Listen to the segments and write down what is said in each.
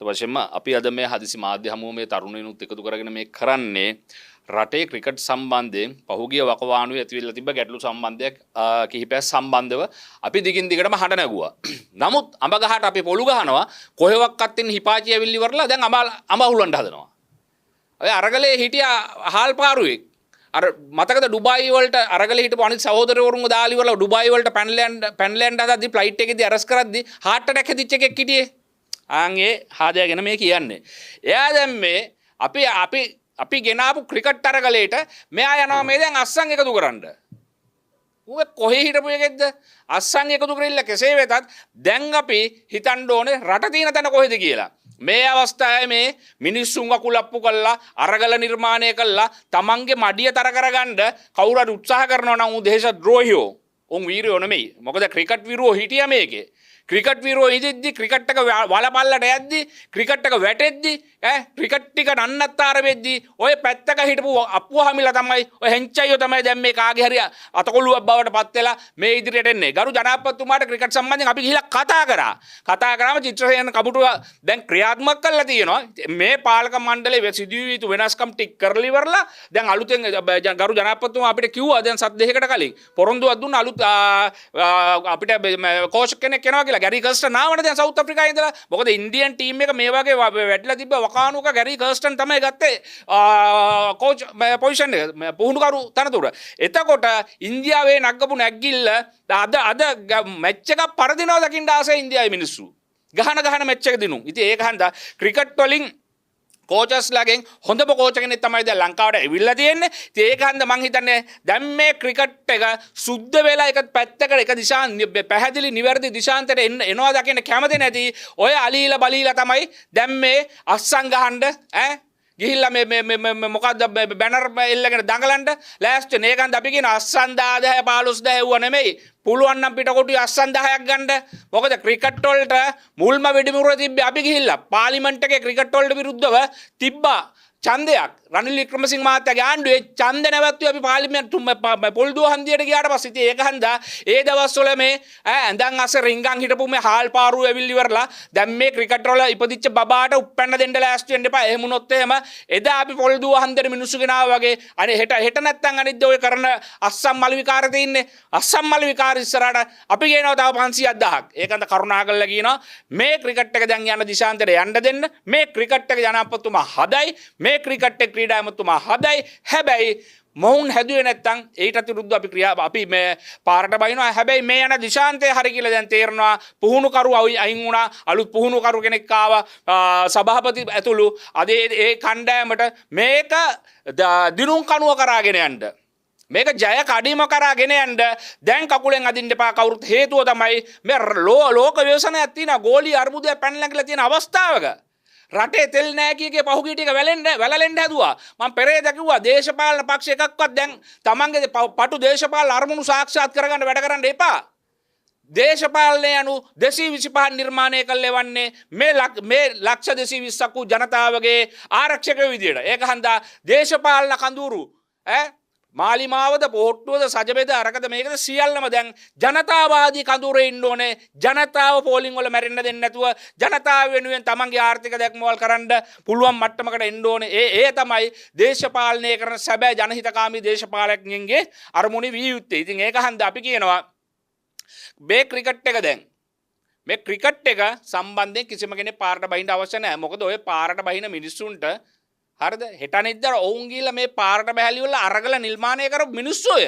වශයෙන්ම අපි අද මේ හදිසි මාධ්‍ය හමුව මේ තරුණිනුත් එකතු කරගෙන මේ කරන්නේ රටේ ක්‍රිකට් සම්බන්ධයෙන් පහුගිය වකවානුවේ ඇතිවෙලා තිබ්බ ගැටලු සම්බන්ධයක් කිහිපයක් සම්බන්ධව අපි දිගින් දිගටම හඬ නැගුවා. නමුත් අඹ ගහට අපි පොළු ගහනවා කොහෙවත් ඉන්න හිපාචි ඇවිල්ලි වරලා දැන් අඹ හුලන්න හදනවා. ඔය අරගලේ හිටියා හාල් පාරුවේ අර මතකද ඩුබායි වලට අරගලේ හිටපු අනිත් සහෝදරවරුන්ව දාලි වල ඩුබායි වලට පැනලෑන්ඩ් හදද්දි ෆ්ලයිට් එකේදී අරස් කරද්දි හાર્ට් ඇටැක් හැදිච්ච එකෙක් හිටියේ. ආන්ගේ හාදයා ගැන මේ කියන්නේ. එයා දැන් මේ අපි ගෙනාපු ක්‍රිකට් අරගලේට මෙයා යනවා මේ දැන් අස්සන් එකතු කරන්න. ඌ කොහේ හිටපු එකෙක්ද? අස්සන් එකතු කරilla කෙසේ වෙතත් දැන් අපි හිතන්න ඕනේ රට තියෙන තැන කොහෙද කියලා. මේ අවස්ථාවේ මේ මිනිස්සුන්ව කුලප්පු කළා අරගල නිර්මාණය කළා තමන්ගේ මඩිය තර කරගන්න කවුරු හරි උත්සාහ කරනවා නම් ඌ දේශද්‍රෝහියෝ. උන් වීරයෝ නෙමෙයි. මොකද ක්‍රිකට් වීරයෝ හිටියා මේකේ. ක්‍රිකට් වීරෝ ඉදිද්දි ක්‍රිකට් එක වලපල්ලට යද්දි ක්‍රිකට් එක වැටෙද්දි ක්‍රිකට් ටික නන්නත්තර වෙද්දි ඔය පැත්තක හිටපු අප්පුව හමිලා තමයි ඔය හෙන්චයියෝ තමයි දැන් මේ කාගේ හරි අතකොළුවක් බවට පත් වෙලා මේ ඉදිරියට එන්නේ. ගරු ජනාධිපතිතුමාට ක්‍රිකට් සම්බන්ධයෙන් අපි ගිහිල්ලා කතා කරා. කතා කරාම චිත්‍රසේන කපුටුව දැන් ක්‍රියාත්මක කරලා තියෙනවා. මේ පාලක මණ්ඩලයේ සිදුවිය යුතු වෙනස්කම් ටික කරලි ඉවරලා දැන් අලුතෙන් ගරු ජනාධිපතිතුමා අපිට කිව්වා දැන් සත් දෙකකට කලින් පොරොන්දුවක් දුන්න අලුත් අපිට කෝච් කෙනෙක් එනවා කියලා. ගැරි කර්ස්ටන් ආවනේ දැන් සවුත් අප්‍රිකාවේ ඉඳලා. මොකද ඉන්දියන් ටීම් එක මේ වගේ වැඩිලා තිබ්බ වකානුක ගැරි කර්ස්ටන් තමයි ගත්තේ කෝච් පොසිෂන් එක පුහුණුකරු තනතුර. එතකොට ඉන්දියාවේ නග්ගපු නැග්ගිල්ල අද මැච් එකක් පරදිනවා දකින්න ආසයි ඉන්දියාවේ මිනිස්සු. ගහන මැච් එක දිනු. ඉතින් ඒක හන්දා ක්‍රිකට් වලින් කෝචස්ලාගෙන් හොඳම කෝච් කෙනෙක් තමයි දැන් ලංකාවට ඇවිල්ලා තියෙන්නේ. ඉතින් ඒක හන්ද මං හිතන්නේ දැන් මේ ක්‍රිකට් එක සුද්ධ වෙලා එක පැත්තකට එක පැහැදිලි නිවැරදි දිශාන්තයට එනවා දකින්න කැමති නැති ඔය අලීලා බලීලා තමයි දැන් මේ අස්සන් ගහන්න ගිහිල්ලා මේ මොකද්ද බැනර් එල්ලගෙන දඟලන්න ලෑස්ති නේකන්ද අපි කියන අස්සන් 10000 15000 එව්ව නෙමෙයි. පුළුවන් නම් පිටකොටු අස්සන් 10ක් ගන්න. මොකද ක්‍රිකට් වලට මුල්ම වෙඩිමුර තිබ්බේ අපි ගිහිල්ලා පාර්ලිමේන්තු එකේ ක්‍රිකට් වලට විරුද්ධව තිබ්බා ඡන්දයක්. රනිල් වික්‍රමසිංහ මහත්තයාගේ ආණ්ඩුවේ ඡන්ද නැවැත්තුවේ අපි පාර්ලිමේන්තු පොල්දුව හන්දියට ගියාට පස්සේ. ඉතින් ඒක හන්දා ඒ දවස්වල මේ ඇඳන් අස්සේ රින්ගන් හිටපු මේ හාල් පාරුව ඇවිල්ලි ඉවරලා දැන් මේ ක්‍රිකට් වල ඉපදිච්ච බබාට උප්පැන්න දෙන්න ලෑස්ති වෙන්න එපා. එහෙම වුණොත් එහෙම එදා අපි පොල්දුව හන්දියට මිනිස්සු ගෙනාවා වගේ අනේ හෙට නැත්තම් අනිද්ද ඔය කරන අස්සම් මල් විකාර තියෙන්නේ. අස්සම් මල් විකාර ඉස්සරහට අපි ගේනවා තව 500,000ක්. ඒකන්ද කරුණාකරලා කියනවා මේ ක්‍රිකට් එක දැන් යන දිශාන්තයට යන්න දෙන්න. මේ ක්‍රිකට් එක ජනාධිපතිතුමා හදයි. මේ ක්‍රිකට් එක ක්‍රීඩා ඇමතුමා හදයි. හැබැයි මොවුන් හැදුවේ නැත්තම් ඊටත් විරුද්ධ අපි මේ පාරට බහිනවා. හැබැයි මේ යන දිශාන්තය හරි කියලා දැන් තේරෙනවා. පුහුණුකරු අයින් වුණා. අලුත් පුහුණුකරු කෙනෙක් ආවා. සභාපති ඇතුළු අද ඒ කණ්ඩායමට මේක දිනුම් කණුව කරාගෙන යන්න. මේක ජය කඩීම කරාගෙන යන්න දැන් කකුලෙන් අදින්න එපා කවුරුත්. හේතුව තමයි මේ ලෝක ව්‍යසනයක් තියෙන ගෝලී අර්බුදයක් පැනලා කියලා තියෙන අවස්ථාවක රටේ තෙල් නෑ කීකේ පහුගිය ටික වැළලෙන්න හැදුවා. මම පෙරේද කිව්වා දේශපාලන පක්ෂ එකක්වත් දැන් තමන්ගේ පටු දේශපාලන අරමුණු සාක්ෂාත් කරගන්න වැඩ කරන්න එපා. දේශපාලනය යනු 225 නිර්මාණය කළේවන්නේ මේ ලක්ෂ 220ක් වූ ජනතාවගේ ආරක්ෂකයෝ විදියට. ඒක හන්දා දේශපාලන කඳුරු මාලිමාවද පොට්ටුවද සජබෙද අරකද මේකද සියල්ලම දැන් ජනතාවාදී කඳුරේ ඉන්න ඕනේ. ජනතාව පෝලිං වල මැරෙන්න දෙන්නේ නැතුව ජනතාව වෙනුවෙන් තමන්ගේ ආර්ථික දැක්මවල් කරන්න පුළුවන් මට්ටමකට එන්න ඕනේ. ඒ තමයි දේශපාලනය කරන සැබෑ ජනහිතකාමී දේශපාලකයන්ගේ අරමුණේ විය යුත්තේ. ඉතින් ඒක හන්ද අපි කියනවා මේ ක්‍රිකට් එක දැන් මේ ක්‍රිකට් එක සම්බන්ධයෙන් කිසිම කෙනෙක් පාරට බහින්න අවශ්‍ය නැහැ. මොකද ඔය පාරට බහින මිනිස්සුන්ට හරිද හෙටනිද්දර ඔවුන් ගිහිල්ලා මේ පාරට බැහැලි වල අරගල නිර්මාණය කරපු මිනිස්සු ඔය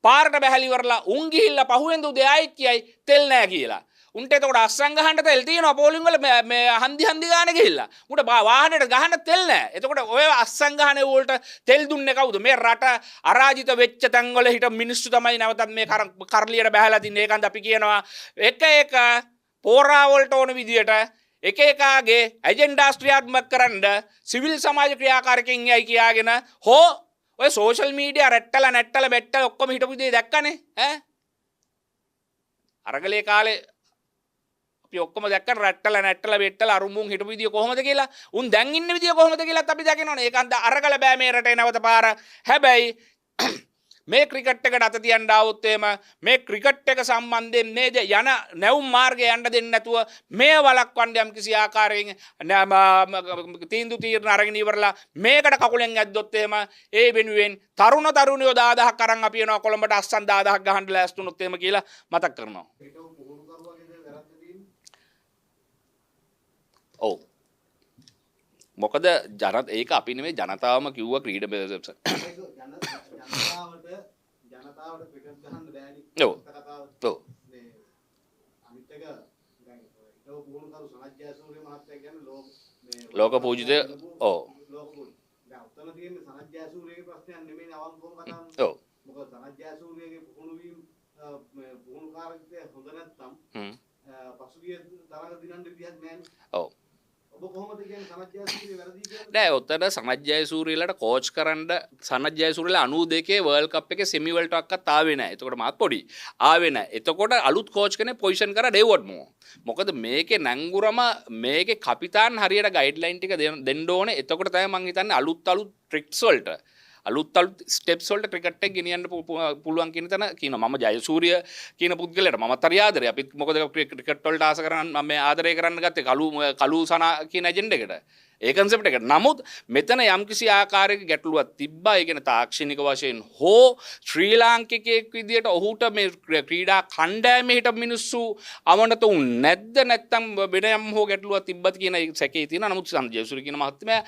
පාරට බැහැලි වරලා උන් ගිහිල්ලා පහුවෙන්ද උදේ ආයෙත් කියයි තෙල් නැහැ කියලා. උන්ට එතකොට අස්සන් ගහන්න තෙල් තියෙනවා පෝලිං වල මේ හන්දි ගාන ගිහිල්ලා. උන්ට වාහනේට ගහන්න තෙල් නැහැ. එතකොට ඔය අස්සන් ගහන වලට තෙල් දුන්නේ කවුද? මේ රට අරාජිත වෙච්ච තැන් වල හිට මිනිස්සු තමයි නැවතත් මේ කරලියට බැහැලා තින්නේ. ඒකන්ද අපි කියනවා එක පෝරා වලට ඕන විදියට එක එකාගේ ඇජෙන්ඩාස් ක්‍රියාත්මක කරන්න සිවිල් සමාජ ක්‍රියාකාරකයන් යයි කියාගෙන හෝ ඔය සෝෂල් මීඩියා රැට්ටලා නැට්ටලා බෙට්ටලා ඔක්කොම හිටපු දේ දැක්කනේ ඈ අරගලේ කාලේ අපි ඔක්කොම දැක්කන රැට්ටලා නැට්ටලා බෙට්ටලා අරුමුන් හිටපු විදිය කොහොමද කියලා උන් දැන් ඉන්න විදිය කොහොමද කියලාත් අපි දකිනවනේ. ඒකන්ද අරගල බෑ මේ රටේ නැවත පාර. හැබැයි මේ ක්‍රිකට් එකට අත තියන්න ආවොත් එහෙම මේ ක්‍රිකට් එක සම්බන්ධයෙන් මේ යන නැවුම් මාර්ගය යන්න දෙන්නේ නැතුව මේ වළක්වන්න යම් කිසි ආකාරයෙන් තීන්දුව తీරන අරගෙන ඉවරලා මේකට කකුලෙන් ඇද්දොත් එහෙම ඒ වෙනුවෙන් තරුණයෝ 10000ක් අරන් අපි එනවා කොළඹට අස්සන් 10000ක් ගහන්න ලෑස්ති වුණොත් එහෙම කියලා මතක් කරනවා. ඔව්. මොකද ඒක අපි නෙමෙයි ජනතාවම කිව්වා ක්‍රීඩා ජනතාවට ක්‍රිකට් ගහන්න බෑනේ. ඔව්. ඔව්. මේ අනිත් එක දැන් ඒක පුහුණු කරු සනත් ජයසූරිය මහත්තයා කියන්නේ ලෝක පූජිත ඔව්. ලෝක පූජිත. දැන් උතන තියෙන්නේ සනත් ජයසූරියගේ ප්‍රශ්නයක් නෙමෙයි අවංකවම කතා කරන්නේ. ඔව්. මොකද සනත් ජයසූරියගේ පුහුණු වීම පුහුණුකාරීත්වය හොඳ නැත්නම් පසුගිය තරඟ දිනන්න විදිහක් නෑනේ. ඔව්. නෑ ඔතන සනත් ජයසූරියලට කෝච් කරන්න සනත් ජයසූරියලා 92 වර්ල්ඩ් කප් එකේ සෙමි වර්ල්ඩ් කප්වත් ආවේ නෑ. එතකොට මාත් පොඩි. ආවේ නෑ. එතකොට අලුත් කෝච් කෙනෙක් පොසිෂන් කරා ඩේවොඩ් මෝ. මොකද මේකේ නැංගුරම මේකේ කපිතාන් හරියට ගයිඩ්ලයින් ටික දෙන්න ඕනේ. එතකොට තමයි මං හිතන්නේ අලුත් ට්‍රික්ස් වලට අලුත් ස්ටෙප්ස් වලට ක්‍රිකට් එක ගෙනියන්න පුළුවන් කියන තැන කියනවා. මම ජයසූරිය කියන පුද්ගලයාට මමත් හරි ආදරේ. අපිත් මොකද ක්‍රිකට් වලට ආස කරන මම ආදරය කරන්න ගත්තේ කලු සනා කියන ඇජෙන්ඩා එකට. ඒ කන්සෙප්ට් එකට. නමුත් මෙතන යම්කිසි ආකාරයක ගැටලුවක් තිබ්බා. ඒ කියන්නේ තාක්ෂණික වශයෙන් හෝ ශ්‍රී ලාංකිකයෙක් විදියට ඔහුට මේ ක්‍රීඩා කණ්ඩායමේ හිටපු මිනිස්සු අවනත උන් නැද්ද නැත්නම් වෙන යම් හෝ ගැටලුවක් තිබ්බද කියන සැකේ තියෙනවා. නමුත් ජයසූරිය කියන මහත්මයා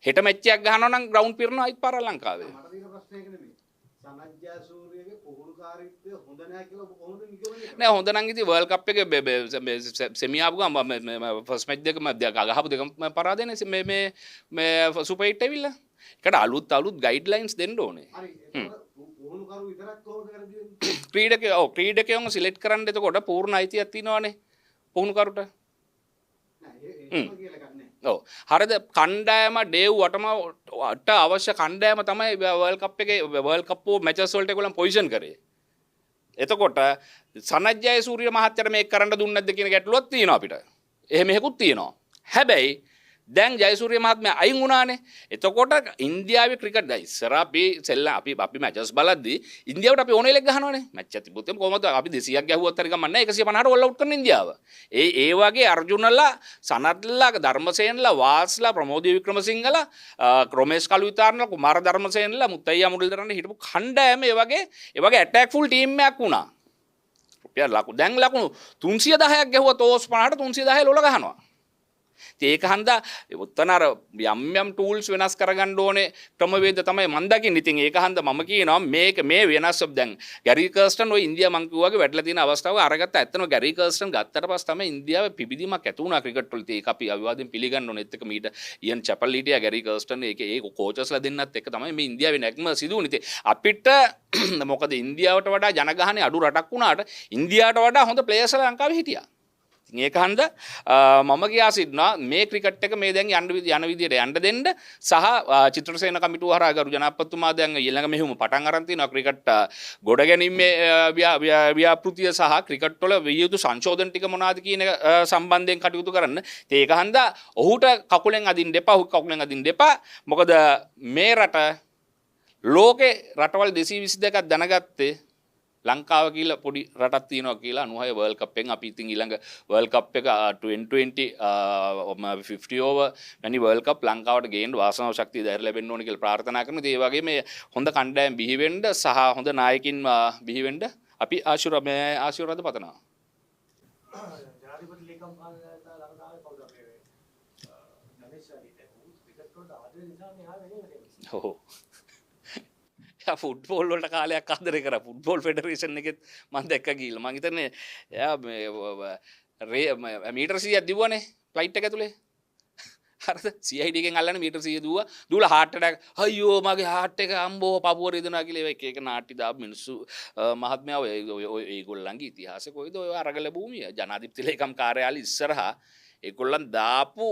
හෙට මැච් එකක් ගහනවා නම් ග්‍රවුන්ඩ් පිරනවා අයිත් පාර ලංකාවේ. මට තියෙන ප්‍රශ්නේ ඒක නෙමෙයි. සනත් ජයසූරියගේ පුහුණුකාරීත්වය හොඳ නැහැ කියලා කොහොමද නිගමනය? නෑ හොඳ නම් ඉතින් වර්ල්ඩ් කප් එකේ සෙමි ආපු ගම ෆස්ට් මැච් දෙකම ගහපු දෙකම පරාදෙනේ මේ සුපර් 8 ඇවිල්ලා. ඒකට අලුත් ගයිඩ්ලයින්ස් දෙන්න ඕනේ. හරි. පුහුණුකරු විතරක් කොහොමද කරන්නේ? ක්‍රීඩකයන්ව සිලෙක්ට් කරන්න එතකොට පූර්ණ අයිතියක් තියෙනවානේ පුහුණුකරුට. ඔව් හරිද කණ්ඩායම ඩේව්වටම අවශ්‍ය කණ්ඩායම තමයි වර්ල්ඩ් කප් එකේ වර්ල්ඩ් කප් මැචස් වලට ඒගොල්ලන් පොසිෂන් කරේ. එතකොට සනත් ජයසූරිය මහත්තයාට මේක කරන්න දුන්නේ නැද්ද කියන ගැටලුවක් තියෙනවා අපිට. එහෙම එකකුත් තියෙනවා. හැබැයි දැන් ජයසූරිය මහත්මයා අයින් වුණානේ. එතකොට ඉන්දියාවේ ක්‍රිකට් දැන් ඉස්සර අපි මැචස් බලද්දී ඉන්දියාවට අපි ඕනෙලෙක් ගහනවානේ. මැච් එක තිබුත් කොහොමද අපි 200ක් ගැහුවත් හරි ගමන් නැහැ 150ට ඕල් අවුට් කරන ඉන්දියාව. ඒ වගේ අර්ජුනලා සනත්ලා ධර්මසේනලා වාස්ලා ප්‍රමෝදී වික්‍රමසිංහලා රොමේෂ් කලුවිතාරලා කුමාර ධර්මසේනලා මුත්තයියා මුරලිදරන් හිටපු කණ්ඩායම ඒ වගේ ඇටැක් ෆුල් ටීම් එකක් වුණා. රුපියල් දැන් ලකුණු 310ක් ගැහුවත් ඕස් 50ට 310 ලොල ගහනවා. ඒක හන්දා උත්තන අර යම් ටූල්ස් වෙනස් කරගන්න ඕනේ ක්‍රමවේද තමයි මම දකින්නේ. ඉතින් ඒක හන්දා මම කියනවා මේ වෙනස් දැන් ගැරි කර්ස්ටන් ඔය ඉන්දියා මං කිව්වාගේ වැටලා තියෙන අවස්ථාව අරගත්ත. ඇත්තම ගැරි කර්ස්ටන් ගත්තට පස්සේ තමයි ඉන්දියාවේ පිබිදීමක් ඇති වුණා ක්‍රිකට් වල. ඒක අපි අවිවාදයෙන් පිළිගන්න ඕනේ. ඒත් එක මීට ඉයන් චැපල් හිටියා ගැරි කර්ස්ටන් ඒ කෝචස්ලා දෙන්නත් එක තමයි මේ ඉන්දියාවේ නැග්ම සිදු වුණේ. ඉතින් අපිට මොකද ඉන්දියාවට වඩා ජනගහනය අඩු රටක් වුණාට ඉන්දියාවට වඩා හොඳ ප්ලේයර්ස්ලා ලංකාවේ හිටියා. ඒක හන්ද මම කියා සිටිනවා මේ ක්‍රිකට් එක මේ දැන් යන විදියට යන්න දෙන්න සහ චිත්‍රසේන කමිටුව හරහා ගරු ජනාධිපතිතුමා දැන් ඊළඟ මෙහෙම පටන් අරන් තිනවා ක්‍රිකට් ගොඩ ගැනීමේ ව්‍යාපෘතිය සහ ක්‍රිකට් වල විය යුතු සංශෝධන ටික මොනවාද කියන සම්බන්ධයෙන් කටයුතු කරන්න. ඒක හන්ද ඔහුට කකුලෙන් අදින්න එපා. ඔහු කකුලෙන් අදින්න එපා. මොකද මේ රට ලෝකේ රටවල් 222ක් දැනගත්තේ ලංකාව කියලා පොඩි රටක් තියෙනවා කියලා 96 වර්ල්ඩ් කප් එකෙන් අපි ඉතින් ඊළඟ වර්ල්ඩ් කප් එක 2020 50 ඕවර් වැනි වර්ල්ඩ් කප් ලංකාවට ගේන්න වාසනාව ශක්තිය ධෛර්ය ලැබෙන්න ඕනේ කියලා ප්‍රාර්ථනා කරනවා. ඒ වගේම මේ හොඳ කණ්ඩායම් බිහි වෙන්න සහ හොඳ නායකින් බිහි වෙන්න අපි ආශිර්වාද පතනවා. ජනාධිපති ලේකම් පාලනයට ලංකාවේ කවුද අපේ ගණේෂ් ආදිත්‍ය ක්‍රිකට් වලට ආදරේ නිසා මේ ආවේ නේද? ඔව්. ෆුට්බෝල් වලට කාලයක් ආදරය කරා. ෆුට්බෝල් ෆෙඩරේෂන් එකෙත් මම දැක්ක ගිහලා. මම හිතන්නේ එයා මීටර් 100ක් දිව්වනේ ෆ්ලයිට් එක ඇතුලේ. හරිද? CID එකෙන් අල්ලන්නේ මීටර් 100 දුවා. දුවලා හાર્ට් ඇටැක්. අයියෝ මගේ හાર્ට් එක අම්බෝ පපුව රිදෙනවා කියලා එක නාට්‍ය දාපු මිනිස්සු මහත්මයා ඒගොල්ලන්ගේ ඉතිහාසෙ කොයිද ඔය අරගල භූමිය ජනාධිපති ලේකම් කාර්යාලය ඉස්සරහා ඒගොල්ලන් දාපු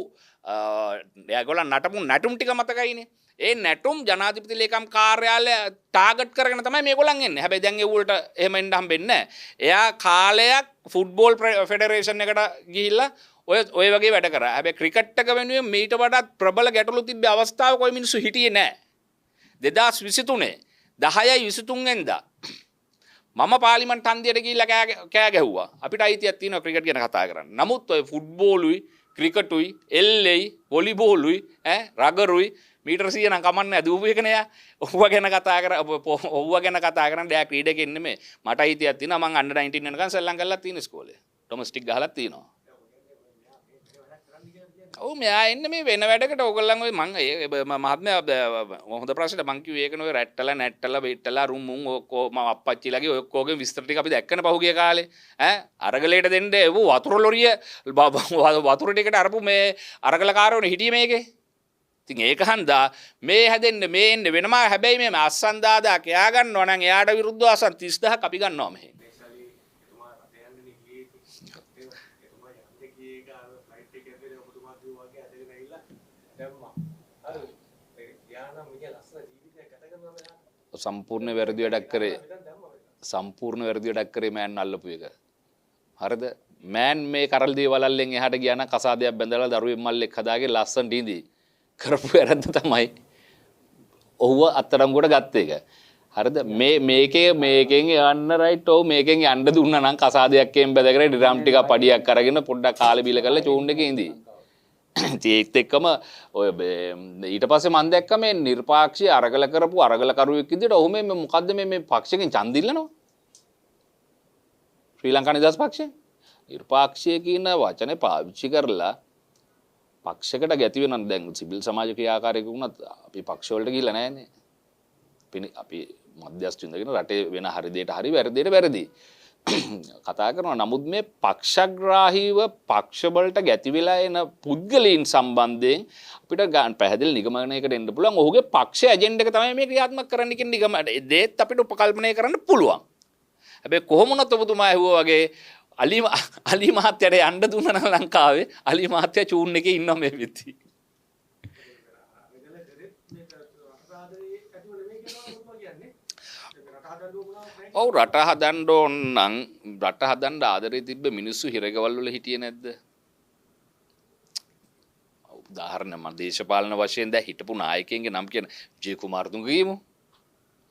ඒගොල්ලන් නටපු නැටුම් ටික මතකයිනේ. ඒ නැටුම් ජනාධිපති ලේකම් කාර්යාලය ටාගට් කරගෙන තමයි මේගොල්ලන් එන්නේ. හැබැයි දැන් ඒ වලට එහෙම එන්න හම්බෙන්නේ නැහැ. එයා කාලයක් ෆුට්බෝල් ෆෙඩරේෂන් එකට ගිහිල්ලා ඔය වගේ වැඩ කරා. හැබැයි ක්‍රිකට් එක වෙනුවෙන් මීට වඩා ප්‍රබල ගැටලු තිබ්බ අවස්ථාවක ඔය මිනිස්සු හිටියේ නැහැ. 2023 10යි 23 වෙනිදා මම පාර්ලිමේන්තු හන්දියට ගිහිල්ලා කෑ ගැහුවා. අපිට අයිතියක් තියෙනවා ක්‍රිකට් ගැන කතා කරන්න. නමුත් ඔය ෆුට්බෝලුයි, ක්‍රිකටුයි, එල්ලෙයි, වොලිබෝලුයි, රගරුයි මීටර 100 නම් කමන්නේ දූපු එකනේ යා. ඔව්ව ගැන කතා කරන්න යා ක්‍රීඩකෙන් නෙමෙයි. මට අයිතියක් තියෙනවා මං අnder 19 වෙනකන් සෙල්ලම් කරලා තියෙන ඉස්කෝලේ. ඩොමස්ටික් ගහලා තියෙනවා. ඔව් මෙයා එන්නේ මේ වෙන වැඩකට ඕගොල්ලන් ඔය මං මහත්මයා හොඳ ප්‍රශ්න මං කිව්වේ ඒකනේ ඔය රැට්ටලා නැට්ටලා වෙට්ටලා රුම් මුන් ඔක්කොම මම අප්පච්චිලාගේ ඔය ඔක්කොගේ විස්තර ටික අපි දැක්කනේ පහුගිය කාලේ අරගලයට දෙන්න ඒව වතුර ලොරිය වතුර ටිකට අරපු මේ අරගලකාරවනේ හිටියේ මේකේ ඉතින් ඒක හන්දා මේ හැදෙන්න මේ එන්න වෙනම හැබැයි මේ අස්සන් දාදා කියා ගන්නවා නම් එයාට විරුද්ධව අසන් 30000ක් අපි ගන්නවා මෙහෙ සම්පූර්ණ වැරදි වැඩක් කරේ මෑන් අල්ලපු එක. හරිද? මෑන් මේ කරල් දී වලල්ලෙන් එහාට ගියා නම් කසාදයක් බැඳලා දරුවෙක් මල්ලෙක් හදාගේ ලස්සනට ඉඳී. කරපු වැරද්ද තමයි ඔහුව අත්අඩංගුවට ගත්ත එක. හරිද? මේකෙන් යන්න රයිට් ඔව් මේකෙන් යන්න දුන්නා නම් කසාදයක් එම් බැදගෙන ඩ්‍රම් ටිකක් පඩියක් අරගෙන පොඩ්ඩක් කාලේ බීල කරලා චූන් එකේ ඉඳී. ඒත් එක්කම ඔය ඊට පස්සේ මම දැක්ක මේ නිර්පාක්ෂී අරගල කරපු අරගලකරුවෙක් විදිහට ඔහු මේ මොකද්ද මේ පක්ෂයෙන් ඡන්ද ඉල්ලනවා ශ්‍රී ලංකා නිදහස් පක්ෂය නිර්පාක්ෂීය කියන වචනේ පාවිච්චි කරලා පක්ෂයකට ගැති වෙනවා දැන් සිවිල් සමාජ ක්‍රියාකාරයෙකු වුණත් අපි පක්ෂ වලට ගිහිල්ලා නැහැනේ අපි මධ්‍යස්ථ ඉඳගෙන රටේ වෙන හරි දෙයට හරි වැරදි දෙයට වැරදි කතා කරනවා නමුත් මේ පක්ෂග්‍රාහීව පක්ෂ වලට ගැති වෙලා එන පුද්ගලයන් සම්බන්ධයෙන් අපිට ගන්න පැහැදිලි නිගමනයකට එන්න පුළුවන් ඔහුගේ පක්ෂ ඇජෙන්ඩා එක තමයි මේ ක්‍රියාත්මක කරන්න කියන නිගමනය දෙත් අපිට උපකල්පනය කරන්න පුළුවන් හැබැයි කොහොම වුණත් ඔබතුමා ඇහුවා වගේ අලි මහත්තයට යන්න දුන්නා නම් ලංකාවේ අලි මහත්තයා චූන් එකේ ඉන්නවා මේ වෙද්දි ඔව් රට හදන්න ඕන නම් රට හදන්න ආදරේ තිබ්බ මිනිස්සු හිරගවල් වල හිටියේ නැද්ද? උදාහරණ මම දේශපාලන වශයෙන් දැන් හිටපු නායකයන්ගේ නම් කියන ජේ කුමාරතුංග ගියමු.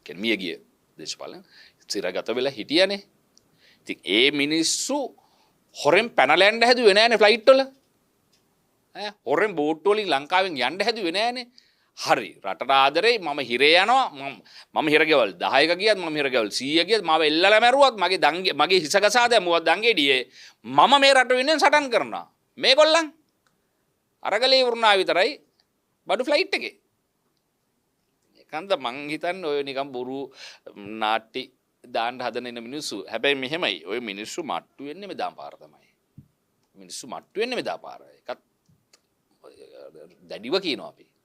කියන්නේ මිය ගිය දේශපාලන සිරගත වෙලා හිටියනේ. ඉතින් ඒ මිනිස්සු හොරෙන් පැනලා යන්න හැදුවේ නෑනේ ෆ්ලයිට් වල. හොරෙන් බෝට් වලින් ලංකාවෙන් යන්න හැදුවේ නෑනේ. හරි රටට ආදරේ මම හිරේ යනවා මම හිරගෙවල් 10ක ගියත් මම හිරගෙවල් 100 ගියත් මාව එල්ලලා මැරුවත් මගේ හිස ගසා දැමුවත් දංගෙඩියේ මම මේ රට වෙනුවෙන් සටන් කරනවා මේගොල්ලන් අරගලේ වුණා විතරයි බඩු ෆ්ලයිට් එකේ ඒකන්ද මං හිතන්නේ ඔය නිකන් බොරු නාට්ටි දාන්න හදන ඉන්න මිනිස්සු හැබැයි මෙහෙමයි ඔය මිනිස්සු මට්ටු වෙන්නේ මෙදාම් පාර තමයි මිනිස්සු මට්ටු වෙන්නේ මෙදා පාර එකත් දැඩිව කියනවා අපි